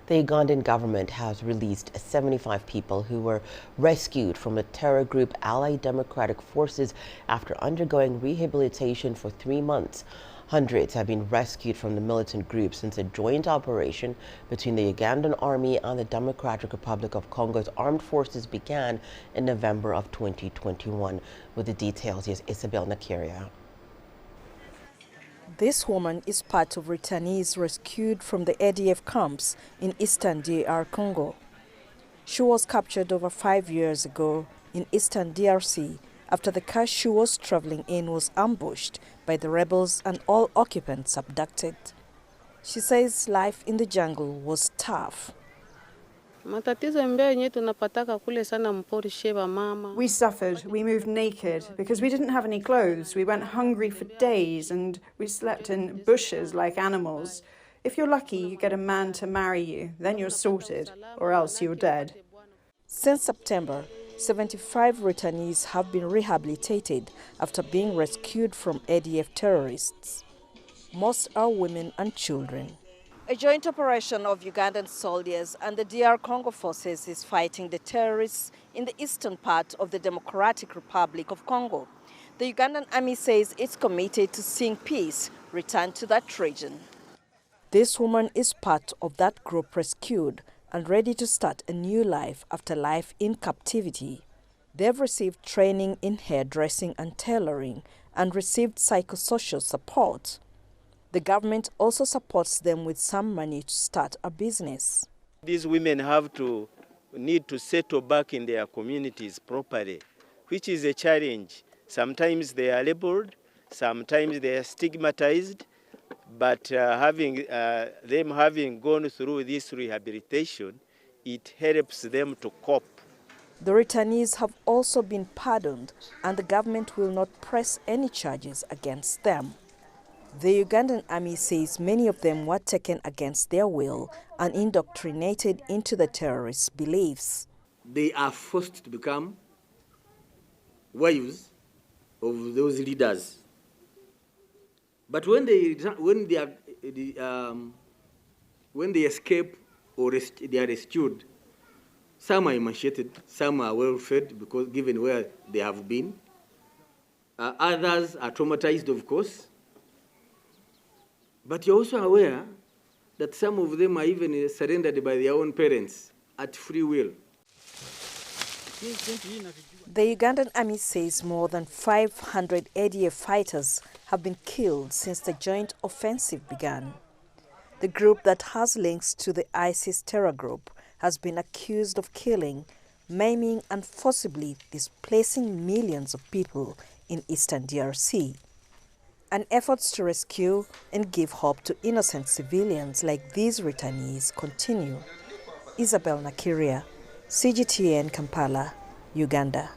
The Ugandan government has released 75 people who were rescued from the terror group Allied Democratic Forces after undergoing rehabilitation for 3 months. Hundreds have been rescued from the militant group since a joint operation between the Ugandan Army and the Democratic Republic of Congo's armed forces began in November of 2021. With the details, here's Isabel Nakiria. This woman is part of returnees rescued from the ADF camps in eastern DR Congo. She was captured over 5 years ago in eastern DRC after the car she was traveling in was ambushed by the rebels and all occupants abducted. She says life in the jungle was tough. We suffered. We moved naked because we didn't have any clothes. We went hungry for days and we slept in bushes like animals. If you're lucky, you get a man to marry you. Then you're sorted, or else you're dead. Since September, 75 returnees have been rehabilitated after being rescued from ADF terrorists. Most are women and children. A joint operation of Ugandan soldiers and the DR Congo forces is fighting the terrorists in the eastern part of the Democratic Republic of Congo. The Ugandan army says it's committed to seeing peace return to that region. This woman is part of that group rescued and ready to start a new life after life in captivity. They've received training in hairdressing and tailoring and received psychosocial support. The government also supports them with some money to start a business. These women need to settle back in their communities properly, which is a challenge. Sometimes they are labeled, sometimes they are stigmatized, but having gone through this rehabilitation, it helps them to cope. The returnees have also been pardoned, and the government will not press any charges against them. The Ugandan army says many of them were taken against their will and indoctrinated into the terrorists' beliefs. They are forced to become wives of those leaders. But when they escape or they are rescued, some are emancipated, some are well fed because given where they have been. Others are traumatized, of course. But you're also aware that some of them are even surrendered by their own parents at free will. The Ugandan army says more than 500 ADF fighters have been killed since the joint offensive began. The group that has links to the ISIS terror group has been accused of killing, maiming and forcibly displacing millions of people in eastern DRC. And efforts to rescue and give hope to innocent civilians like these returnees continue. Isabel Nakiria, CGTN, Kampala, Uganda.